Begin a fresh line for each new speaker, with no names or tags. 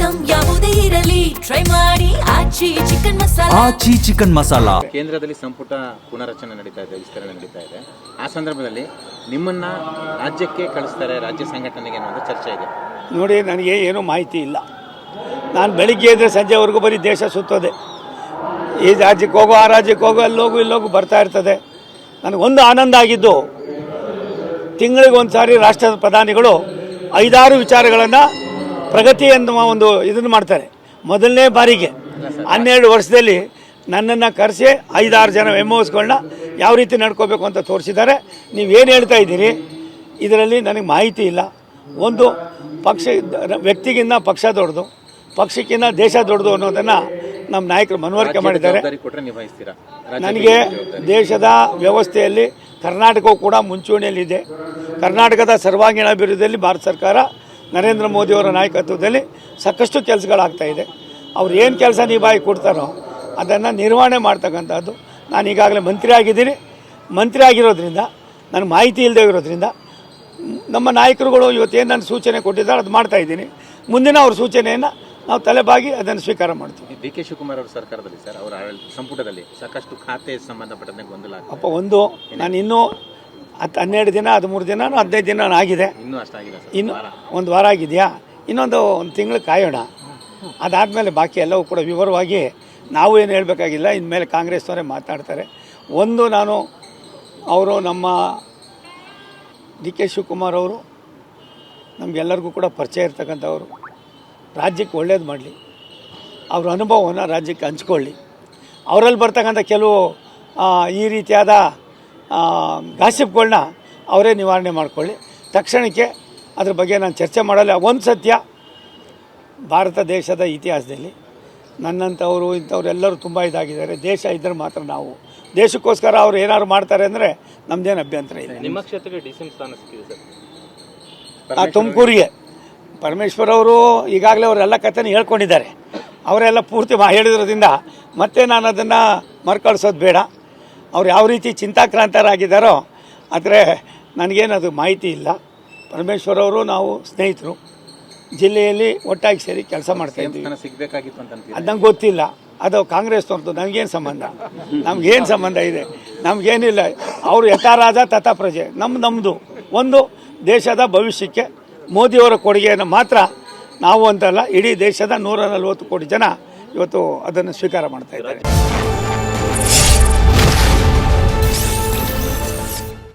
Item ಯಾವುದೇ ಇರಲಿ try ಮಾಡಿ ಆಚಿ ಚಿಕನ್ ಮಸಾಲಾ.
ಕೇಂದ್ರದಲ್ಲಿ ಸಂಪುಟ ಪುನರಚನೆ ನಡೀತಾ ಇದೆ, ವಿಸ್ತರಣೆ ನಡೀತಾ ಇದೆ. ಆ ಸಂದರ್ಭದಲ್ಲಿ ನಿಮ್ಮನ್ನ ರಾಜ್ಯಕ್ಕೆ ಕಳಿಸ್ತಾರೆ, ರಾಜ್ಯ ಸಂಘಟನೆಗೆ ಅನ್ನೋದು ಚರ್ಚೆ ಇದೆ.
ನೋಡಿ, ನನಗೆ ಏನೂ ಮಾಹಿತಿ ಇಲ್ಲ. ನಾನು ಬೆಳಿಗ್ಗೆ ಇದ್ದರೆ ಸಂಜೆವರೆಗೂ ಬರೀ ದೇಶ ಸುತ್ತೋದೆ. ಈ ರಾಜ್ಯಕ್ಕೆ ಹೋಗೋ, ಆ ರಾಜ್ಯಕ್ಕೆ ಹೋಗೋ, ಅಲ್ಲೋಗು ಇಲ್ಲೋಗು ಬರ್ತಾ ಇರ್ತದೆ. ನನಗೊಂದು ಆನಂದ ಆಗಿದ್ದು, ತಿಂಗಳಿಗೊಂದು ಸಾರಿ ರಾಷ್ಟ್ರದ ಪ್ರಧಾನಿಗಳು 5-6 ವಿಚಾರಗಳನ್ನು ಪ್ರಗತಿ ಎನ್ನುವ ಒಂದು ಇದನ್ನು ಮಾಡ್ತಾರೆ. ಮೊದಲನೇ ಬಾರಿಗೆ 12 ವರ್ಷದಲ್ಲಿ ನನ್ನನ್ನು ಕರೆಸಿ 5-6 ಜನ ಎಮ್ಮೋಸ್ಗಳನ್ನ ಯಾವ ರೀತಿ ನಡ್ಕೋಬೇಕು ಅಂತ ತೋರಿಸಿದ್ದಾರೆ. ನೀವೇನು ಹೇಳ್ತಾ ಇದ್ದೀರಿ, ಇದರಲ್ಲಿ ನನಗೆ ಮಾಹಿತಿ ಇಲ್ಲ. ಒಂದು ಪಕ್ಷ ವ್ಯಕ್ತಿಗಿಂತ ಪಕ್ಷ ದೊಡ್ಡದು, ಪಕ್ಷಕ್ಕಿಂತ ದೇಶ ದೊಡ್ಡದು ಅನ್ನೋದನ್ನು ನಮ್ಮ ನಾಯಕರು ಮನವರಿಕೆ ಮಾಡಿದ್ದಾರೆ. ನನಗೆ ದೇಶದ ವ್ಯವಸ್ಥೆಯಲ್ಲಿ ಕರ್ನಾಟಕವು ಕೂಡ ಮುಂಚೂಣಿಯಲ್ಲಿದೆ. ಕರ್ನಾಟಕದ ಸರ್ವಾಂಗೀಣ ಅಭಿವೃದ್ಧಿಯಲ್ಲಿ ಭಾರತ ಸರ್ಕಾರ ನರೇಂದ್ರ ಮೋದಿಯವರ ನಾಯಕತ್ವದಲ್ಲಿ ಸಾಕಷ್ಟು ಕೆಲಸಗಳಾಗ್ತಾಯಿದೆ. ಅವ್ರು ಏನು ಕೆಲಸ ನಿಭಾಯಿ ಕೊಡ್ತಾರೋ ಅದನ್ನು ನಿರ್ವಹಣೆ ಮಾಡ್ತಕ್ಕಂಥದ್ದು. ನಾನು ಈಗಾಗಲೇ ಮಂತ್ರಿ ಆಗಿದ್ದೀನಿ. ಮಂತ್ರಿ ಆಗಿರೋದ್ರಿಂದ ನನಗೆ ಮಾಹಿತಿ ಇಲ್ಲದೆ ಇರೋದ್ರಿಂದ ನಮ್ಮ ನಾಯಕರುಗಳು ಇವತ್ತೇನು ನನ್ನ ಸೂಚನೆ ಕೊಟ್ಟಿದ್ದಾರೆ ಅದು ಮಾಡ್ತಾಯಿದ್ದೀನಿ. ಮುಂದಿನ ಅವ್ರ ಸೂಚನೆಯನ್ನು ನಾವು ತಲೆಬಾಗಿ ಅದನ್ನು ಸ್ವೀಕಾರ ಮಾಡ್ತೀವಿ.
ಡಿ ಕೆ ಶಿವಕುಮಾರ್ ಅವರ ಸರ್ಕಾರದಲ್ಲಿ ಸರ್, ಅವರ ಸಂಪುಟದಲ್ಲಿ ಸಾಕಷ್ಟು ಖಾತೆ ಸಂಬಂಧಪಟ್ಟಂತೆ ಗೊಂದಲ
ಅಪ್ಪ. ನಾನು ಇನ್ನೂ 12 ದಿನ 13 ದಿನ 15 ದಿನ ಆಗಿದೆ.
ಇನ್ನೂ ಅಷ್ಟಾಗಿಲ್ಲ ಸರ್.
ಇನ್ನು ಒಂದು ವಾರ ಆಗಿದೆಯಾ? ಒಂದು ತಿಂಗಳು ಕಾಯೋಣ. ಅದಾದಮೇಲೆ ಬಾಕಿ ಎಲ್ಲವೂ ಕೂಡ ವಿವರವಾಗಿ ನಾವು ಏನು ಹೇಳಬೇಕಾಗಿಲ್ಲ. ಇನ್ಮೇಲೆ ಕಾಂಗ್ರೆಸ್ನವರೇ ಮಾತಾಡ್ತಾರೆ. ಅವರು ನಮ್ಮ ಡಿ ಕೆ ಶಿವಕುಮಾರ್ ಅವರು ನಮಗೆಲ್ಲರಿಗೂ ಕೂಡ ಪರಿಚಯ ಇರ್ತಕ್ಕಂಥವ್ರು. ರಾಜ್ಯಕ್ಕೆ ಒಳ್ಳೇದು ಮಾಡಲಿ, ಅವ್ರ ಅನುಭವವನ್ನು ರಾಜ್ಯಕ್ಕೆ ಹಂಚ್ಕೊಳ್ಳಿ. ಅವರಲ್ಲಿ ಬರ್ತಕ್ಕಂಥ ಕೆಲವು ಈ ರೀತಿಯಾದ ಗಾಸಿಪ್ಗಳನ್ನ ಅವರೇ ನಿವಾರಣೆ ಮಾಡಿಕೊಳ್ಳಿ. ತಕ್ಷಣಕ್ಕೆ ಅದ್ರ ಬಗ್ಗೆ ನಾನು ಚರ್ಚೆ ಮಾಡಲ್ಲ. ಒಂದು ಸತ್ಯ, ಭಾರತ ದೇಶದ ಇತಿಹಾಸದಲ್ಲಿ ನನ್ನಂಥವರು ಇಂಥವ್ರೆಲ್ಲರೂ ತುಂಬ ಇದಾಗಿದ್ದಾರೆ. ದೇಶ ಇದ್ದರೆ ಮಾತ್ರ ನಾವು ದೇಶಕ್ಕೋಸ್ಕರ ಅವ್ರು ಏನಾದ್ರು ಮಾಡ್ತಾರೆ ಅಂದರೆ ನಮ್ಮದೇನು ಅಭ್ಯಂತರ ಇದೆ.
ನಿಮ್ಮ ಕ್ಷೇತ್ರಕ್ಕೆ ಡಿ ಸಿ ಎಂ ಸ್ಥಾನ ಸಿಕ್ಕಿದೆ
ಸರ್. ತುಮಕೂರಿಗೆ ಪರಮೇಶ್ವರ್ ಅವರು ಈಗಾಗಲೇ ಅವರೆಲ್ಲ ಕಥೆನ ಹೇಳ್ಕೊಂಡಿದ್ದಾರೆ. ಅವರೆಲ್ಲ ಪೂರ್ತಿ ಹೇಳಿದ್ರಿಂದ ಮತ್ತೆ ನಾನು ಅದನ್ನು ಮರುಕಳಿಸೋದು ಬೇಡ. ಅವ್ರು ಯಾವ ರೀತಿ ಚಿಂತಾಕ್ರಾಂತರಾಗಿದ್ದಾರೋ ಆದರೆ ನನಗೇನದು ಮಾಹಿತಿ ಇಲ್ಲ. ಪರಮೇಶ್ವರ್ ಅವರು ನಾವು ಸ್ನೇಹಿತರು, ಜಿಲ್ಲೆಯಲ್ಲಿ ಒಟ್ಟಾಗಿ ಸೇರಿ ಕೆಲಸ ಮಾಡ್ತಾಯಿದ್ವಿ. ಅದು ನಂಗೆ ಗೊತ್ತಿಲ್ಲ. ಅದು ಕಾಂಗ್ರೆಸ್ನವ್ರದ್ದು, ನನಗೇನು ಸಂಬಂಧ? ನಮಗೇನು ಸಂಬಂಧ ಇದೆ? ನಮಗೇನಿಲ್ಲ. ಅವರು ಯಥಾ ರಾಜ ತಥಾ ಪ್ರಜೆ. ನಮ್ಮದು ಒಂದು ದೇಶದ ಭವಿಷ್ಯಕ್ಕೆ ಮೋದಿಯವರ ಕೊಡುಗೆಯನ್ನು ಮಾತ್ರ ನಾವು ಅಂತಲ್ಲ, ಇಡೀ ದೇಶದ 140 ಕೋಟಿ ಜನ ಇವತ್ತು ಅದನ್ನು ಸ್ವೀಕಾರ ಮಾಡ್ತಾ ಇದ್ದಾರೆ.